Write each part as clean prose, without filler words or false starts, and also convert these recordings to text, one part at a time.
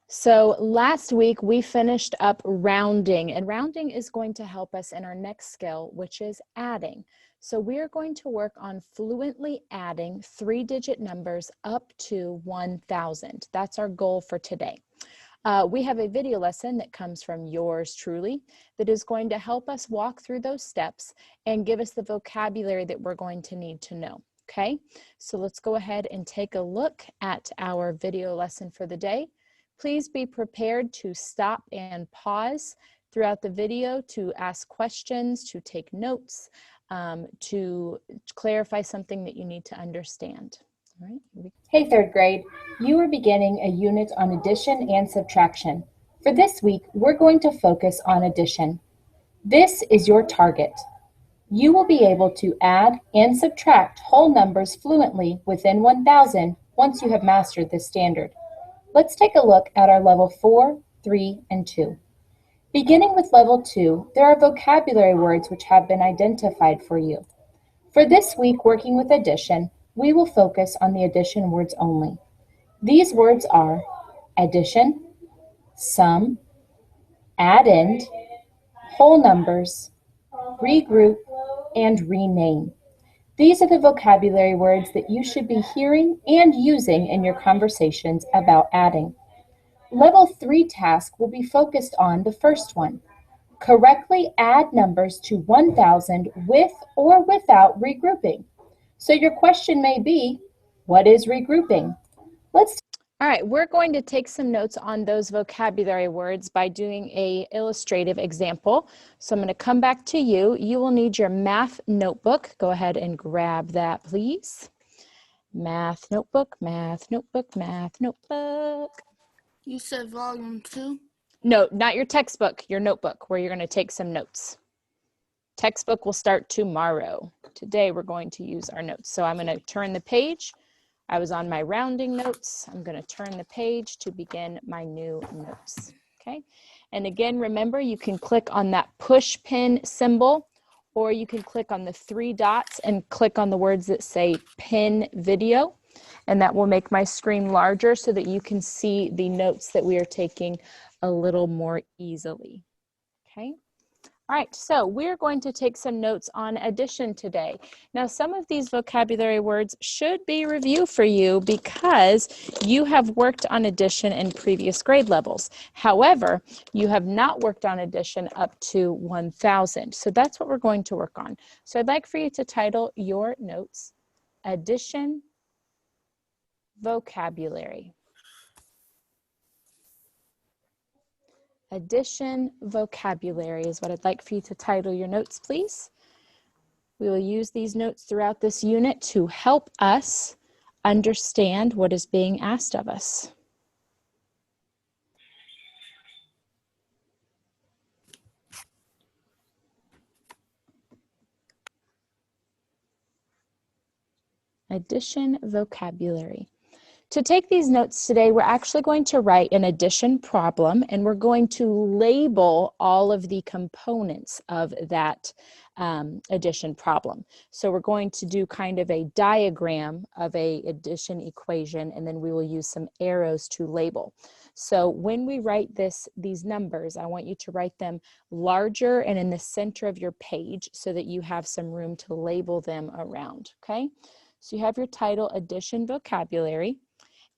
So last week we finished up rounding, and rounding is going to help us in our next skill, which is adding. So we're going to work on fluently adding 3-digit numbers up to 1,000. That's our goal for today. We have a video lesson that comes from yours truly that is going to help us walk through those steps and give us the vocabulary that we're going to need to know. Okay, so let's go ahead and take a look at our video lesson for the day. Please be prepared to stop and pause throughout the video to ask questions, to take notes, to clarify something that you need to understand. All right. Hey, third grade. You are beginning a unit on addition and subtraction. For this week, we're going to focus on addition. This is your target. You will be able to add and subtract whole numbers fluently within 1,000 once you have mastered this standard. Let's take a look at our level 4, 3, and 2. Beginning with level 2, there are vocabulary words which have been identified for you. For this week working with addition, we will focus on the addition words only. These words are addition, sum, addend, whole numbers, regroup, and rename. These are the vocabulary words that you should be hearing and using in your conversations about adding. Level 3 task will be focused on the first one. Correctly add numbers to 1,000 with or without regrouping. So your question may be, what is regrouping? All right, we're going to take some notes on those vocabulary words by doing an illustrative example. So I'm going to come back to you. You will need your math notebook. Go ahead and grab that, please. Math notebook, math notebook, math notebook. You said volume 2? No, not your textbook, your notebook, where you're going to take some notes. Textbook will start tomorrow. Today we're going to use our notes. So I'm going to turn the page. I was on my rounding notes. I'm going to turn the page to begin my new notes. Okay. And again, remember, you can click on that push pin symbol, or you can click on the 3 dots and click on the words that say pin video. And that will make my screen larger so that you can see the notes that we are taking a little more easily. Okay. All right, so we're going to take some notes on addition today. Now, some of these vocabulary words should be review for you because you have worked on addition in previous grade levels. However, you have not worked on addition up to 1,000. So that's what we're going to work on. So I'd like for you to title your notes, Addition Vocabulary. Addition vocabulary is what I'd like for you to title your notes, please. We will use these notes throughout this unit to help us understand what is being asked of us. Addition vocabulary. To take these notes today, we're actually going to write an addition problem, and we're going to label all of the components of that addition problem. So we're going to do kind of a diagram of a addition equation, and then we will use some arrows to label. So when we write these numbers, I want you to write them larger and in the center of your page so that you have some room to label them around, okay? So you have your title, Addition Vocabulary.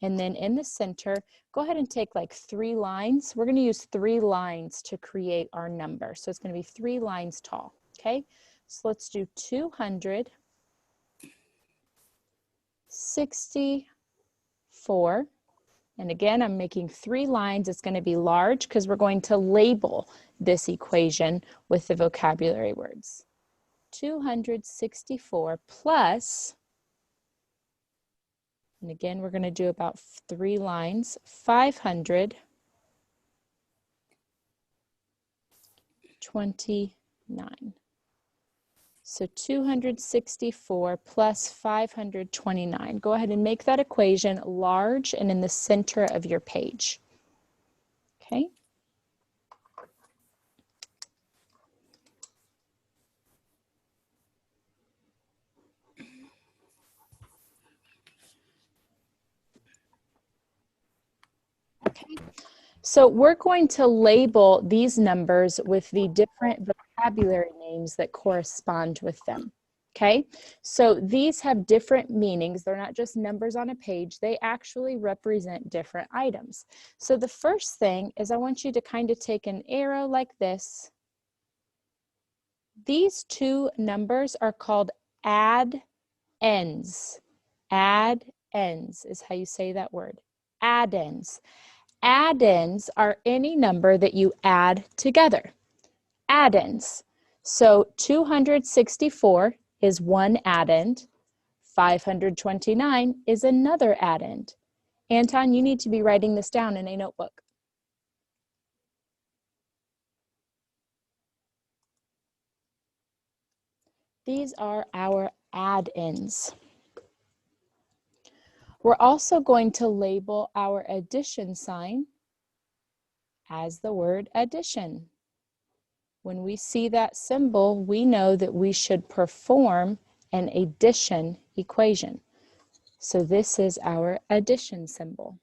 And then in the center, go ahead and take like 3 lines. We're going to use 3 lines to create our number. So it's going to be 3 lines tall, okay? So let's do 264. And again, I'm making 3 lines. It's going to be large because we're going to label this equation with the vocabulary words. 264 plus, and again, we're going to do about 3 lines, 529. So 264 plus 529. Go ahead and make that equation large and in the center of your page. Okay. Okay. So we're going to label these numbers with the different vocabulary names that correspond with them. Okay, so these have different meanings. They're not just numbers on a page. They actually represent different items. So the first thing is I want you to kind of take an arrow like this. These two numbers are called add ends. Add ends is how you say that word. Add ends. Add-ins are any number that you add together. Add-ins. So 264 is one add-end. 529 is another add-end. Anton, you need to be writing this down in a notebook. These are our add-ins. We're also going to label our addition sign as the word addition. When we see that symbol, we know that we should perform an addition equation. So this is our addition symbol.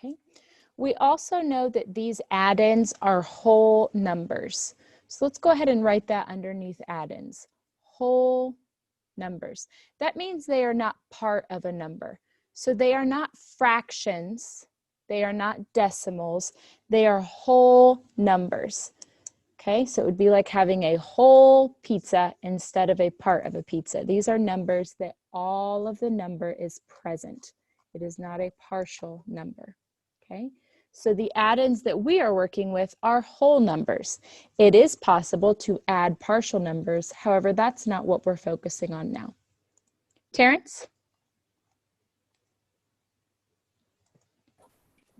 Okay. We also know that these add-ins are whole numbers. So let's go ahead and write that underneath add-ins. Whole numbers. That means they are not part of a number. So they are not fractions. They are not decimals. They are whole numbers. Okay, so it would be like having a whole pizza instead of a part of a pizza. These are numbers that all of the number is present. It is not a partial number. Okay, so the add-ins that we are working with are whole numbers. It is possible to add partial numbers. However, that's not what we're focusing on now. Terrence?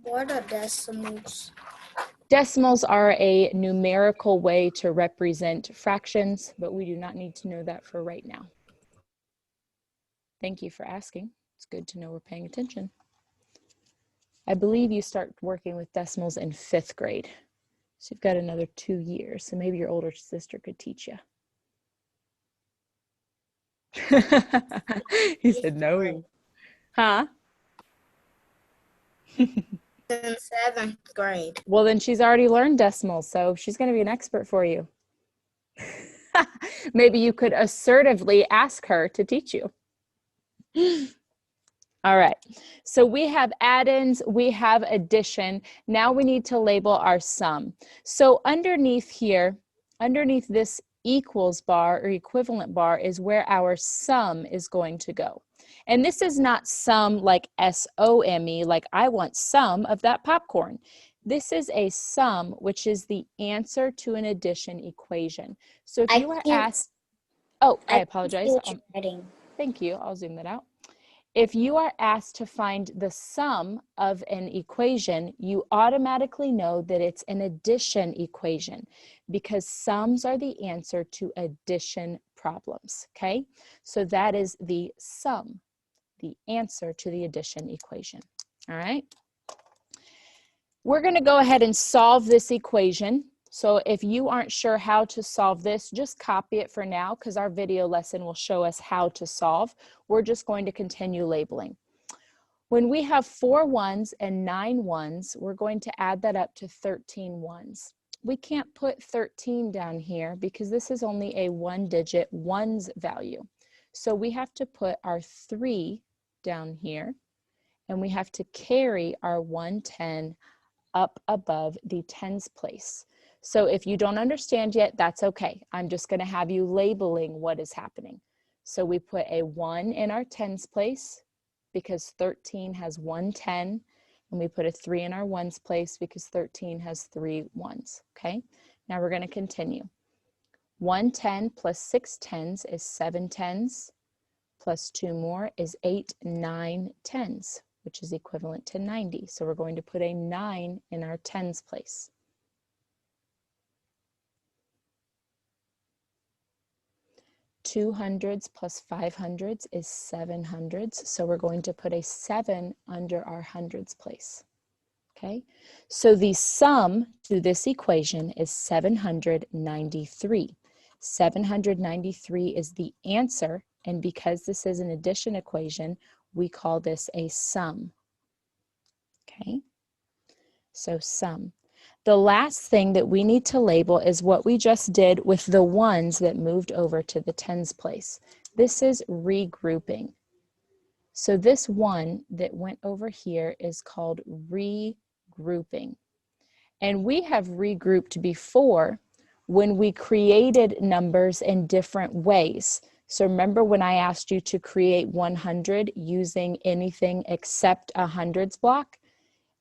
What are decimals? Decimals are a numerical way to represent fractions, but we do not need to know that for right now. Thank you for asking. It's good to know we're paying attention. I believe you start working with decimals in 5th grade. So you've got another 2 years. So maybe your older sister could teach you. He said knowing. Huh? In 7th grade. Well, then she's already learned decimals, so she's going to be an expert for you. Maybe you could assertively ask her to teach you. All right, so we have add-ins, we have addition. Now we need to label our sum. So underneath here, underneath this equals bar or equivalent bar is where our sum is going to go. And this is not sum like S-O-M-E, like I want some of that popcorn. This is a sum, which is the answer to an addition equation. So if you were asked, oh, I apologize. Thank you, I'll zoom that out. If you are asked to find the sum of an equation, you automatically know that it's an addition equation because sums are the answer to addition problems, okay? So that is the sum, the answer to the addition equation, all right? We're going to go ahead and solve this equation. So if you aren't sure how to solve this, just copy it for now because our video lesson will show us how to solve. We're just going to continue labeling. When we have 4 ones and 9 ones, we're going to add that up to 13 ones. We can't put 13 down here because this is only a 1-digit ones value. So we have to put our 3 down here and we have to carry our 110 up above the tens place. So if you don't understand yet, that's okay. I'm just going to have you labeling what is happening. So we put a 1 in our tens place because 13 has 110, and we put a 3 in our ones place because 13 has 3 ones, okay? Now we're going to continue. 110 plus 6 tens is 7 tens, plus 2 more is 8 9 tens, which is equivalent to 90. So we're going to put a 9 in our tens place. 200s plus 500s is 700s, so we're going to put a 7 under our hundreds place. Okay, so the sum to this equation is 793. 793 is the answer, and because this is an addition equation, we call this a sum. Okay, so sum. The last thing that we need to label is what we just did with the ones that moved over to the tens place. This is regrouping. So this one that went over here is called regrouping. And we have regrouped before when we created numbers in different ways. So remember when I asked you to create 100 using anything except a hundreds block?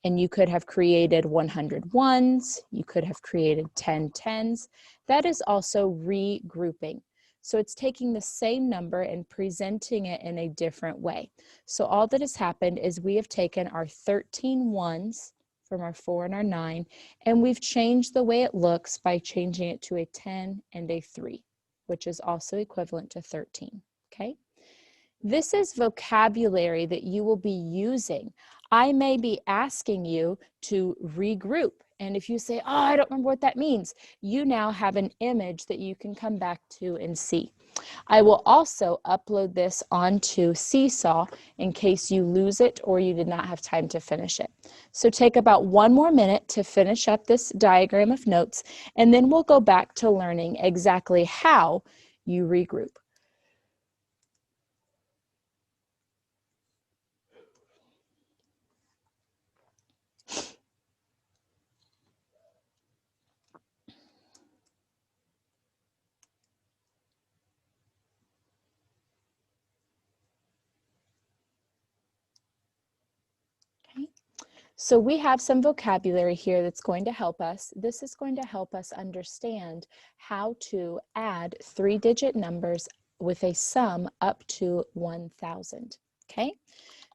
And you could have created 100 ones, you could have created 10 tens. That is also regrouping. So it's taking the same number and presenting it in a different way. So all that has happened is we have taken our 13 ones from our 4 and our 9, and we've changed the way it looks by changing it to a 10 and a 3, which is also equivalent to 13, okay? This is vocabulary that you will be using. I may be asking you to regroup. And if you say, oh, I don't remember what that means, you now have an image that you can come back to and see. I will also upload this onto Seesaw in case you lose it or you did not have time to finish it. So take about 1 more minute to finish up this diagram of notes, and then we'll go back to learning exactly how you regroup. Okay. So we have some vocabulary here that's going to help us. This is going to help us understand how to add 3-digit numbers with a sum up to 1,000. Okay,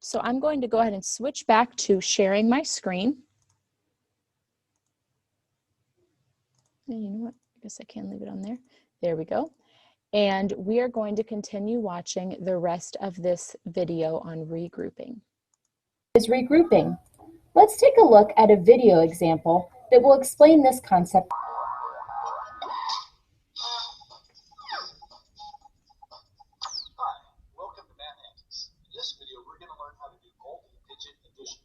so I'm going to go ahead and switch back to sharing my screen. And you know what? I guess I can leave it on there. There we go. And we are going to continue watching the rest of this video on regrouping. Is regrouping. Let's take a look at a video example that will explain this concept. Hi, welcome to Math Antics. In this video, we're going to learn how to do multi-digit addition.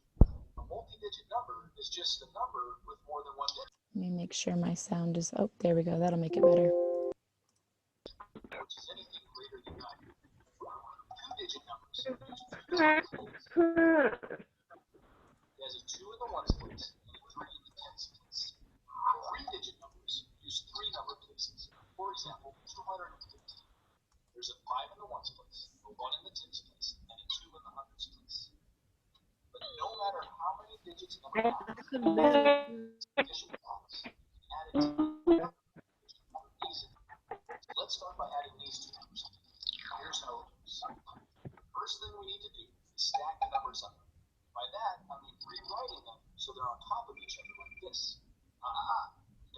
A multi-digit number is just a number with more than one digit. Let me make sure my sound is, oh, there we go. That'll make it better. Which is anything greater than 9. Two-digit numbers use 2 decimal places. There's a 2 in the ones place and a 3 in the tens place. Three-digit numbers use 3 number places. For example, 215. There's a 5 in the ones place, a 1 in the tens place, and a 2 in the hundreds place. But no matter how many digits a number has, addition follows. Add it together. Easy. So let's start by adding these two numbers. Here's how it works. First thing we need to do is stack the numbers up. By that, I mean rewriting them so they're on top of each other like this.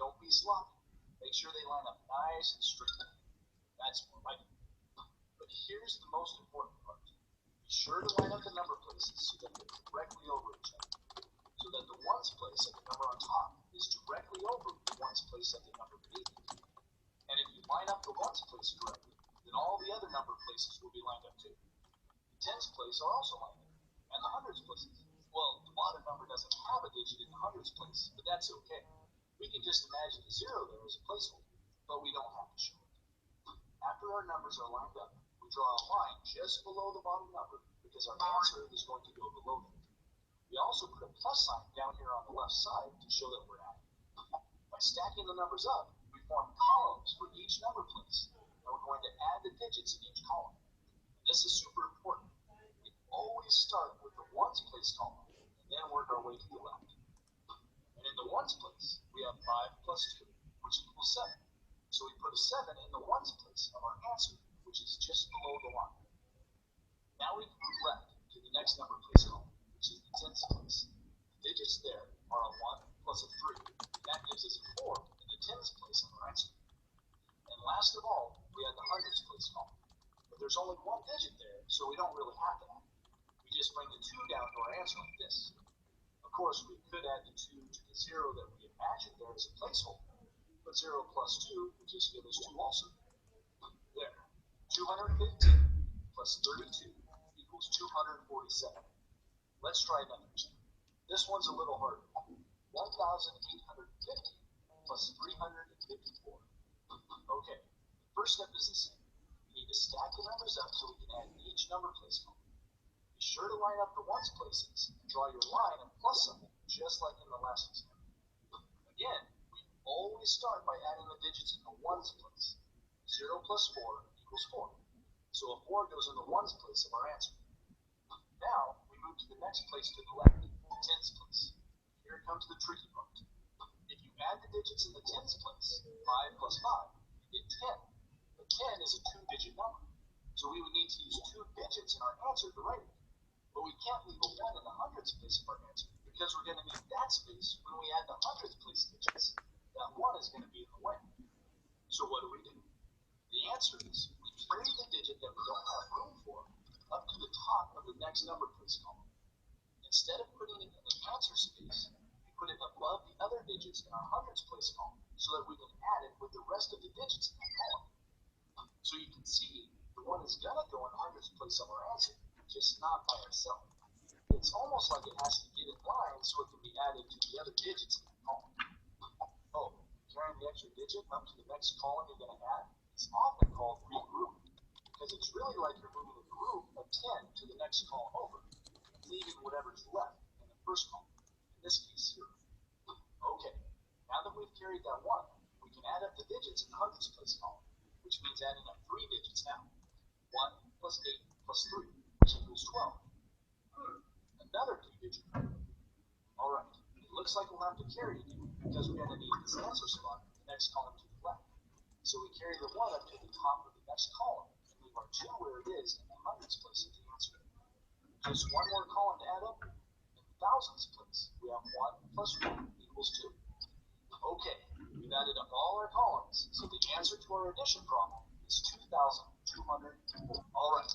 Don't be sloppy. Make sure they line up nice and straight. That's more like it. But here's the most important part. Be sure to line up the number places so that they're directly over each other. So that the ones place of the number on top is directly over the ones place of the number beneath it. And if you line up the ones place correctly, then all the other number places will be lined up too. The tens place are also lined up. And the hundreds places. Well, the bottom number doesn't have a digit in the hundreds place, but that's okay. We can just imagine a 0 there as a placeholder, but we don't have to show it. After our numbers are lined up, we draw a line just below the bottom number because our answer is going to go below that. We also put a plus sign down here on the left side to show that we're adding. By stacking the numbers up, we form columns for each number place, and we're going to add the digits in each column. And this is super important. We always start with the ones place column, and then work our way to the left. And in the ones place, we have 5 plus 2, which equals 7. So we put a 7 in the ones place of our answer, which is just below the line. Now we can move left to the next number place column, which is the tens place. The digits there are a 1 plus a 3. That gives us a 4 in the tens place of our answer. And last of all, we have the hundreds place column. But there's only one digit there, so we don't really have to add it. We just bring the 2 down to our answer like this. A course, we could add the 2 to the 0 that we imagined there as a placeholder, but 0 plus 2 would just give us 2 also. There. 215 plus 32 equals 247. Let's try another 2. This one's a little harder. 1,850 plus 354. Okay, the first step is the same. We need to stack the numbers up so we can add each number place column. Be sure to line up the ones places and draw your line and plus something, just like in the last example. Again, we always start by adding the digits in the ones place. 0 plus 4 equals 4. So a 4 goes in the ones place of our answer. Now, we move to the next place to the left, the tens place. Here comes the tricky part. If you add the digits in the tens place, 5 plus 5, you get 10. But 10 is a 2-digit number, so we would need to use 2 digits in our answer to write it. But we can't leave a 1 in the hundreds place of our answer, because we're going to need that space when we add the hundreds place digits. That 1 is going to be in the way. So what do? The answer is we carry the digit that we don't have room for up to the top of the next number place column. Instead of putting it in the answer space, we put it above the other digits in our hundreds place column so that we can add it with the rest of the digits in the column. So you can see the 1 is going to go in the hundreds place of our answer, just not by itself. It's almost like it has to get in line so it can be added to the other digits in the column. Oh, carrying the extra digit up to the next column you're going to add is often called regrouping, because it's really like you're moving a group of 10 to the next column over, leaving whatever's left in the first column, in this case 0. Okay, now that we've carried that 1, we can add up the digits in the hundreds place column, which means adding up 3 digits now. 1 plus 8 plus 3, which equals 12. Another 2-digit number. Alright, it looks like we'll have to carry it again, because we're going to need this answer spot in the next column to the left. So we carry the 1 up to the top of the next column, and leave our 2 where it is in the hundreds place of the answer. Just one more column to add up. In the thousands place, we have 1 plus 1 equals 2. Okay, we've added up all our columns, so the answer to our addition problem is 2,204. Alright,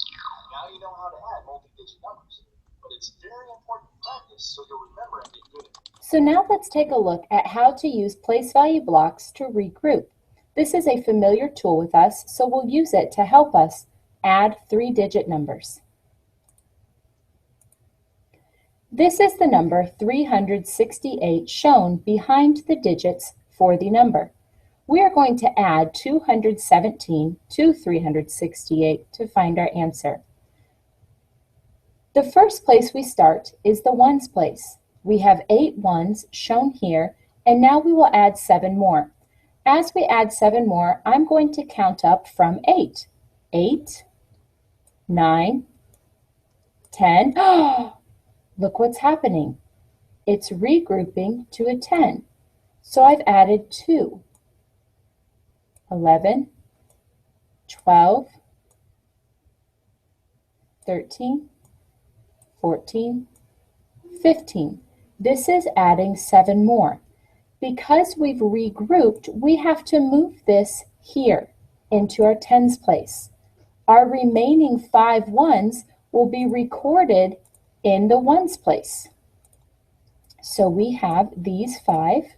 now you know how to add multi-digit numbers, but it's very important practice so you'll remember and get good at it. So now let's take a look at how to use place value blocks to regroup. This is a familiar tool with us, so we'll use it to help us add 3-digit numbers. This is the number 368 shown behind the digits for the number. We are going to add 217 to 368 to find our answer. The first place we start is the ones place. We have 8 ones shown here, and now we will add 7 more. As we add 7 more, I'm going to count up from 8. 8, 9, 10. Look what's happening. It's regrouping to a 10. So I've added 2. 11, 12, 13, 14, 15. This is adding 7 more. Because we've regrouped, we have to move this here into our tens place. Our remaining 5 ones will be recorded in the ones place. So we have these 5,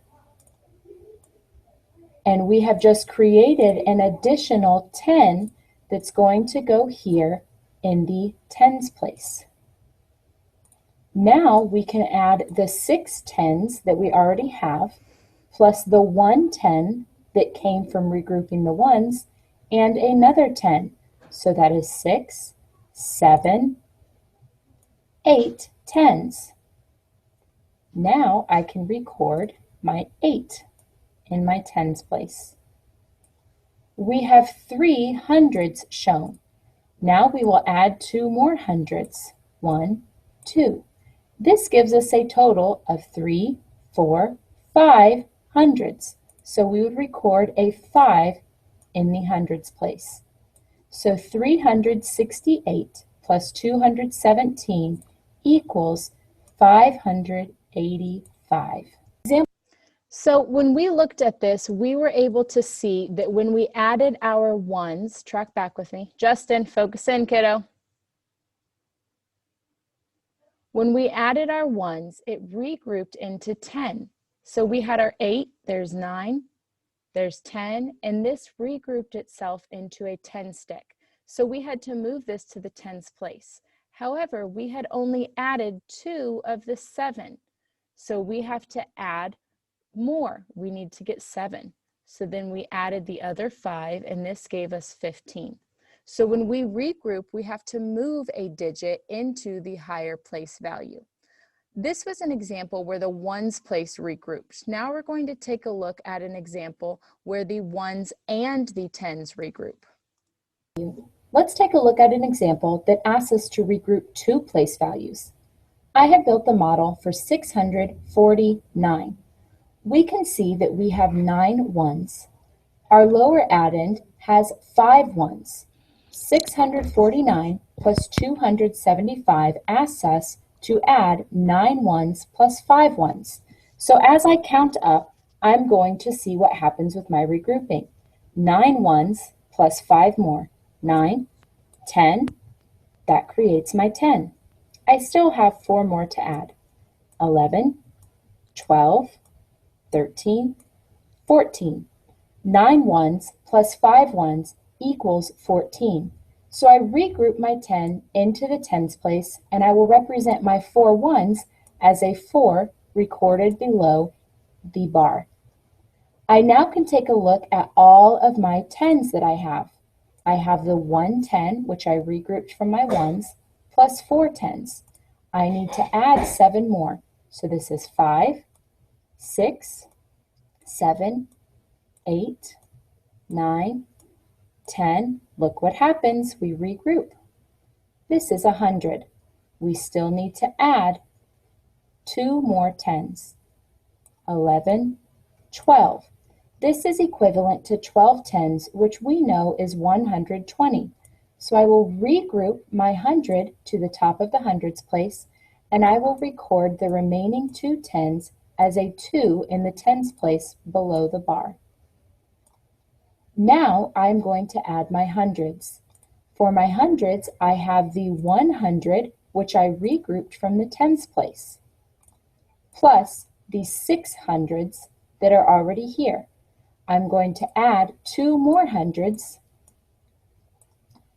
and we have just created an additional 10 that's going to go here in the tens place. Now we can add the 6 tens that we already have, plus the 1 10 that came from regrouping the ones, and another 10. So that is 6, 7, 8 tens. Now I can record my 8 in my tens place. We have 3 hundreds shown. Now we will add 2 more hundreds. 1, 2. This gives us a total of 3, 4, 5 hundreds. So we would record a 5 in the hundreds place. So 368 plus 217 equals 585. So when we looked at this, we were able to see that when we added our ones, track back with me. Justin, focus in, kiddo. When we added our ones, it regrouped into 10. So we had our 8, there's 9, there's 10, and this regrouped itself into a 10 stick. So we had to move this to the tens place. However, we had only added 2 of the 7. So we have to add more. We need to get 7. So then we added the other 5, and this gave us 15. So when we regroup, we have to move a digit into the higher place value. This was an example where the ones place regrouped. Now we're going to take a look at an example where the ones and the tens regroup. Let's take a look at an example that asks us to regroup 2 place values. I have built the model for 649. We can see that we have 9 ones. Our lower addend has 5 ones. 649 plus 275 asks us to add 9 ones plus 5 ones. So as I count up, I'm going to see what happens with my regrouping. 9 ones plus 5 more. 9, 10, that creates my 10. I still have 4 more to add. 11, 12, 13, 14. 9 ones plus 5 ones equals 14. So I regroup my 10 into the tens place, and I will represent my 4 ones as a 4 recorded below the bar. I now can take a look at all of my tens that I have. I have the 110, which I regrouped from my ones, plus 4 tens. I need to add 7 more. So this is 5, 6, 7, 8, 9, 10. Look what happens. We regroup. This is 100. We still need to add 2 more tens. 11, 12. This is equivalent to 12 tens, which we know is 120. So I will regroup my 100 to the top of the hundreds place, and I will record the remaining 2 tens as a 2 in the tens place below the bar. Now I'm going to add my hundreds. For my hundreds, I have the 100, which I regrouped from the tens place, plus the 600s that are already here. I'm going to add 2 more hundreds,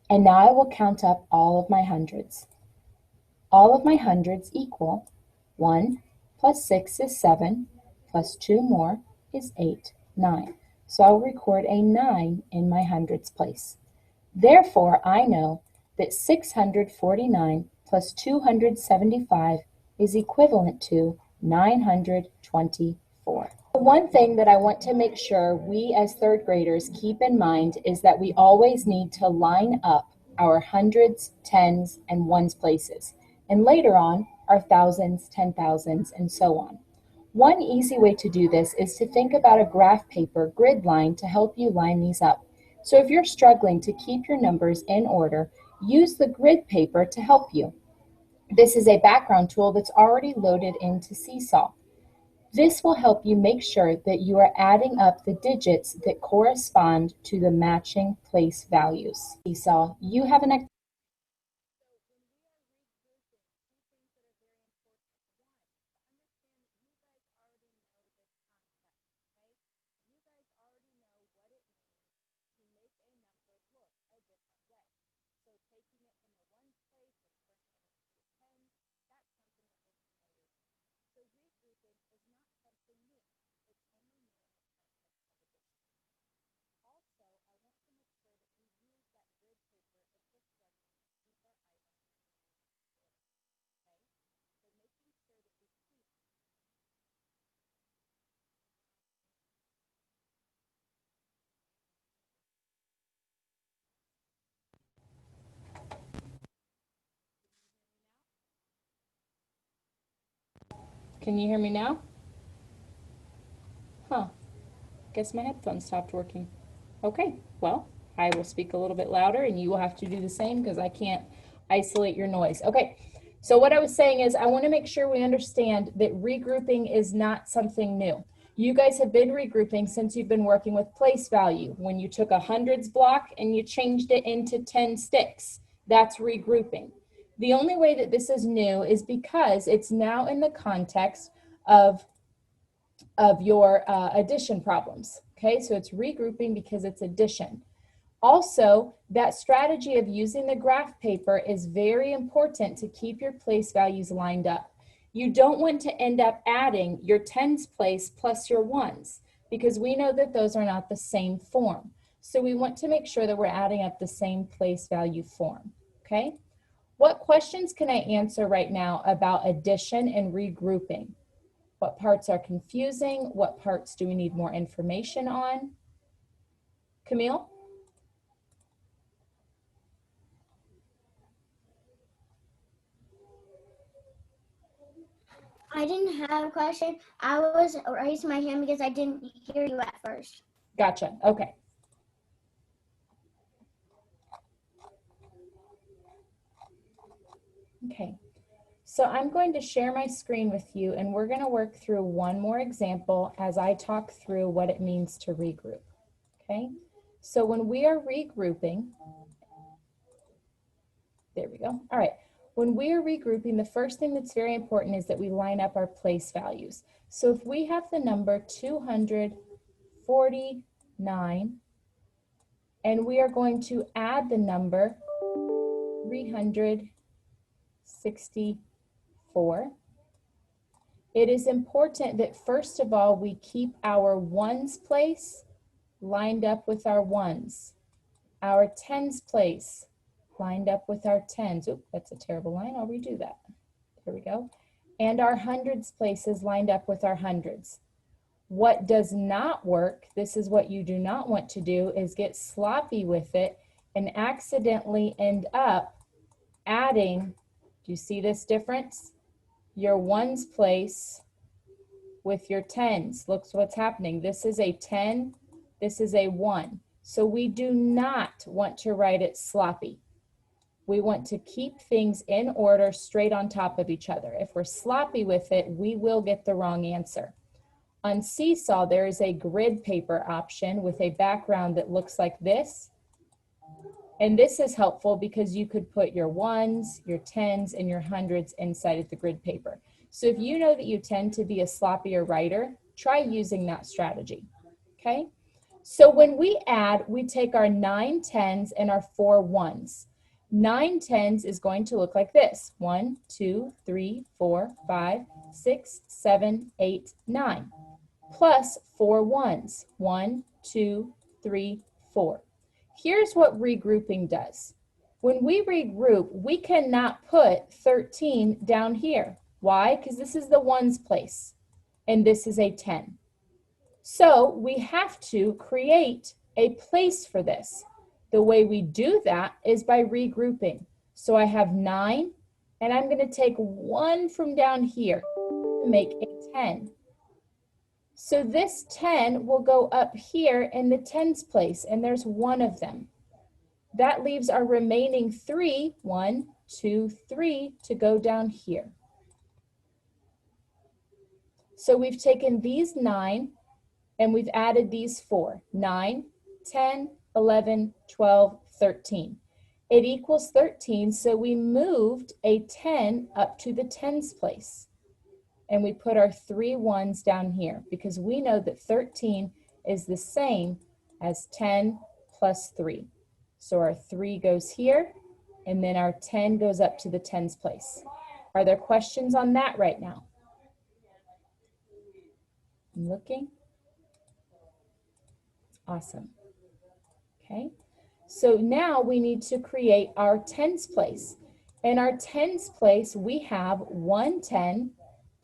and now I will count up all of my hundreds. All of my hundreds equal 1 plus 6 is 7, plus 2 more is 8, 9. So I'll record a 9 in my hundreds place. Therefore, I know that 649 plus 275 is equivalent to 924. The one thing that I want to make sure we as third graders keep in mind is that we always need to line up our hundreds, tens, and ones places, and later on our thousands, 10,000s, and so on. One easy way to do this is to think about a graph paper grid line to help you line these up. So if you're struggling to keep your numbers in order, use the grid paper to help you. This is a background tool that's already loaded into Seesaw. This will help you make sure that you are adding up the digits that correspond to the matching place values. Seesaw, you have an Can you hear me now? Huh. Guess my headphones stopped working. Okay, well, I will speak a little bit louder and you will have to do the same because I can't isolate your noise. Okay, so what I was saying is I want to make sure we understand that regrouping is not something new. You guys have been regrouping since you've been working with place value. When you took a hundreds block and you changed it into 10 sticks, that's regrouping. The only way that this is new is because it's now in the context of your addition problems. Okay, so it's regrouping because it's addition. Also, that strategy of using the graph paper is very important to keep your place values lined up. You don't want to end up adding your tens place plus your ones because we know that those are not the same form. So we want to make sure that we're adding up the same place value form, okay? What questions can I answer right now about addition and regrouping? What parts are confusing? What parts do we need more information on? Camille? I didn't have a question. I was raising my hand because I didn't hear you at first. Gotcha, okay. Okay, so I'm going to share my screen with you and we're going to work through one more example as I talk through what it means to regroup, okay? So when we are regrouping, there we go, all right. When we are regrouping, the first thing that's very important is that we line up our place values. So if we have the number 249 and we are going to add the number 364, it is important that first of all, we keep our ones place lined up with our ones, our tens place lined up with our tens. Oop, that's a terrible line, I'll redo that. There we go. And our hundreds places lined up with our hundreds. What does not work, this is what you do not want to do, is get sloppy with it and accidentally end up adding, do you see this difference? Your ones place with your tens. Look what's happening. This is a 10, this is a 1. So we do not want to write it sloppy. We want to keep things in order straight on top of each other. If we're sloppy with it, we will get the wrong answer. On Seesaw, there is a grid paper option with a background that looks like this. And this is helpful because you could put your ones, your tens, and your hundreds inside of the grid paper. So if you know that you tend to be a sloppier writer, try using that strategy, okay? So when we add, we take our 9 tens and our 4 ones. 9 tens is going to look like this. 1, 2, 3, 4, 5, 6, 7, 8, 9. Plus 4 ones. 1, 2, 3, 4. Here's what regrouping does. When we regroup, we cannot put 13 down here. Why? Because this is the ones place and this is a 10. So we have to create a place for this. The way we do that is by regrouping. So I have 9 and I'm going to take 1 from down here to make a 10. So this 10 will go up here in the tens place, and there's 1 of them. That leaves our remaining 3, 1, 2, 3, to go down here. So we've taken these 9 and we've added these 4. 9, 10, 11, 12, 13. It equals 13, so we moved a 10 up to the tens place. And we put our 3 ones down here because we know that 13 is the same as 10 plus 3. So our 3 goes here, and then our 10 goes up to the tens place. Are there questions on that right now? I'm looking. Awesome. Okay, so now we need to create our tens place. In our tens place, we have 1 10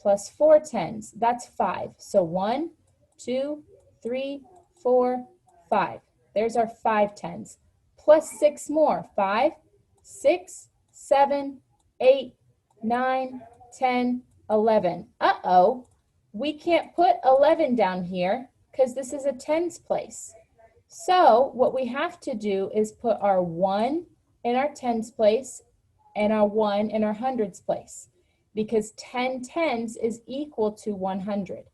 plus 4 tens. That's 5. So 1, 2, 3, 4, 5. There's our 5 tens. Plus 6 more. 5, 6, 7, 8, 9, 10, 11. Uh-oh, we can't put 11 down here because this is a tens place. So what we have to do is put our 1 in our tens place and our 1 in our hundreds place, because 10 tens is equal to 100.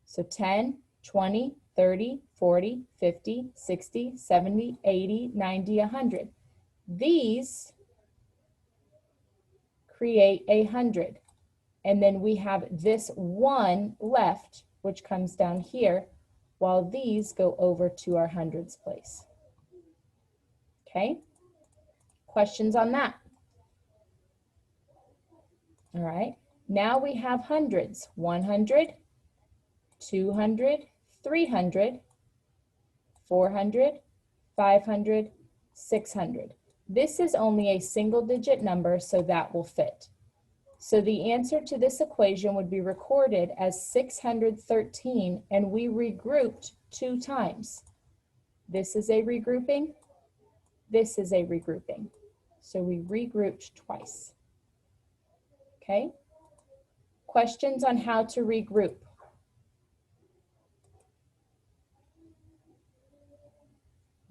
So 10, 20, 30, 40, 50, 60, 70, 80, 90, 100. These create 100. And then we have this 1 left, which comes down here, while these go over to our hundreds place. Okay? Questions on that? All right. Now we have hundreds. 100, 200, 300, 400, 500, 600. This is only a single-digit number, so that will fit. So the answer to this equation would be recorded as 613, and we regrouped 2 times. This is a regrouping. This is a regrouping. So we regrouped twice. Okay? Questions on how to regroup?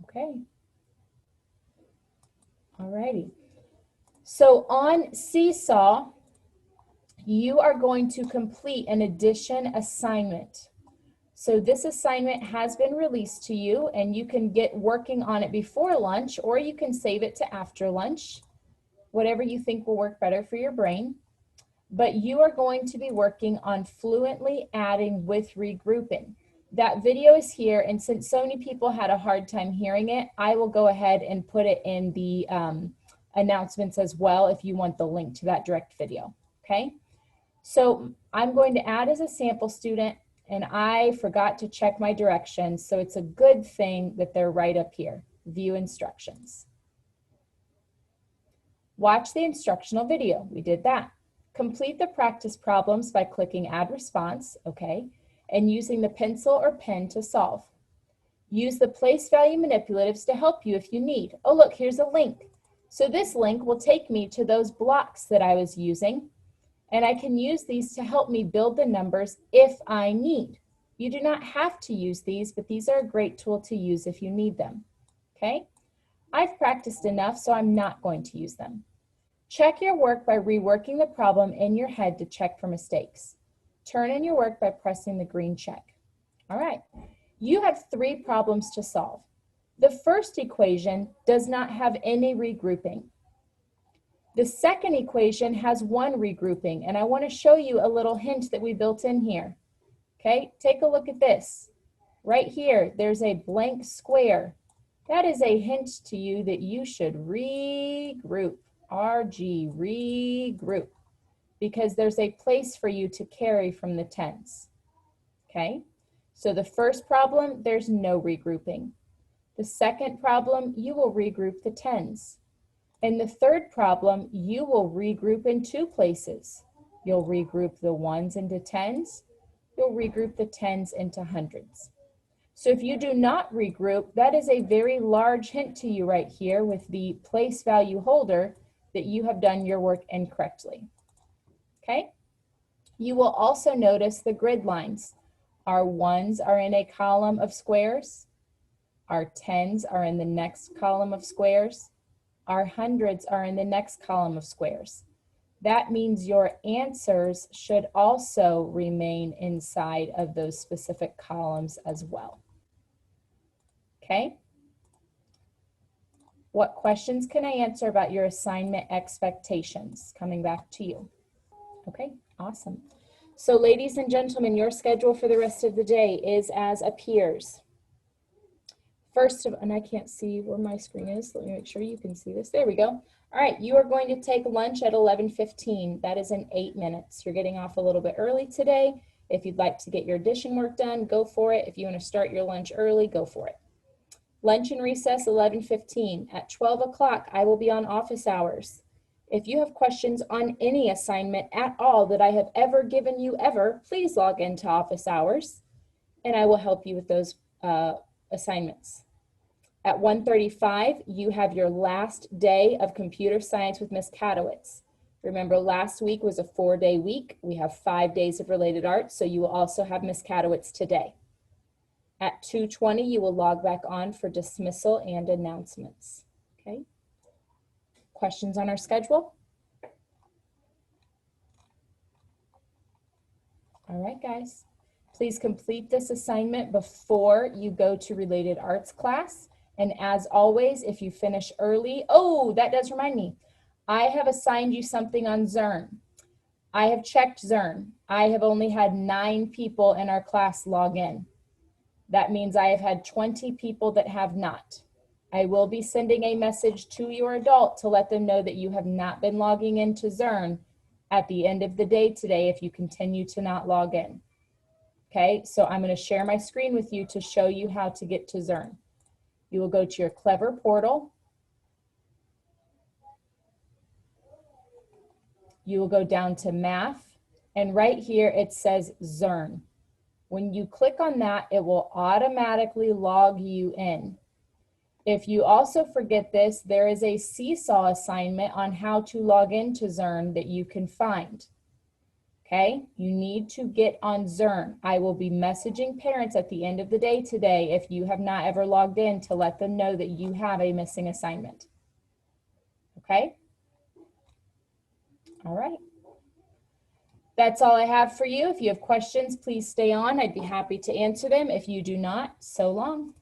Okay. Alrighty. So on Seesaw, you are going to complete an addition assignment. So this assignment has been released to you, and you can get working on it before lunch, or you can save it to after lunch, whatever you think will work better for your brain. But you are going to be working on fluently adding with regrouping. That video is here, and since so many people had a hard time hearing it, I will go ahead and put it in the announcements as well if you want the link to that direct video, okay? So I'm going to add as a sample student, and I forgot to check my directions, so it's a good thing that they're right up here. View instructions. Watch the instructional video. We did that. Complete the practice problems by clicking Add Response, okay, and using the pencil or pen to solve. Use the place value manipulatives to help you if you need. Oh, look, here's a link. So this link will take me to those blocks that I was using, and I can use these to help me build the numbers if I need. You do not have to use these, but these are a great tool to use if you need them, okay? I've practiced enough, so I'm not going to use them. Check your work by reworking the problem in your head to check for mistakes. Turn in your work by pressing the green check. All right, you have 3 problems to solve. The first equation does not have any regrouping. The second equation has 1 regrouping, and I want to show you a little hint that we built in here. Okay, take a look at this. Right here, there's a blank square. That is a hint to you that you should regroup. RG, regroup, because there's a place for you to carry from the tens. Okay, so the first problem, there's no regrouping. The second problem, you will regroup the tens. In the third problem, you will regroup in 2 places. You'll regroup the ones into tens. You'll regroup the tens into hundreds. So if you do not regroup, that is a very large hint to you right here with the place value holder that you have done your work incorrectly. Okay? You will also notice the grid lines. Our ones are in a column of squares. Our tens are in the next column of squares. Our hundreds are in the next column of squares. That means your answers should also remain inside of those specific columns as well. Okay? What questions can I answer about your assignment expectations? Coming back to you. Okay, awesome. So ladies and gentlemen, your schedule for the rest of the day is as appears. First of, and I can't see where my screen is. Let me make sure you can see this. There we go. All right, you are going to take lunch at 11:15. That is in 8 minutes. You're getting off a little bit early today. If you'd like to get your addition work done, go for it. If you want to start your lunch early, go for it. Lunch and recess 11:15. At 12 o'clock, I will be on office hours. If you have questions on any assignment at all that I have ever given you ever, please log into office hours and I will help you with those assignments. At 1:35, you have your last day of computer science with Ms. Katowitz. Remember, last week was a 4-day week. We have 5 days of related arts, so you will also have Ms. Katowitz today. At 2:20, you will log back on for dismissal and announcements. Okay? Questions on our schedule? All right, guys. Please complete this assignment before you go to related arts class. And as always, if you finish early, oh, that does remind me. I have assigned you something on Zern. I have checked Zern. I have only had 9 people in our class log in. That means I have had 20 people that have not. I will be sending a message to your adult to let them know that you have not been logging into Zern at the end of the day today if you continue to not log in. Okay, so I'm going to share my screen with you to show you how to get to Zern. You will go to your Clever portal. You will go down to Math, and right here it says Zern. When you click on that, it will automatically log you in. If you also forget this, there is a seesaw assignment on how to log into Zern that you can find. Okay, you need to get on Zern. I will be messaging parents at the end of the day today if you have not ever logged in to let them know that you have a missing assignment. Okay? All right. That's all I have for you. If you have questions, please stay on. I'd be happy to answer them. If you do not, so long.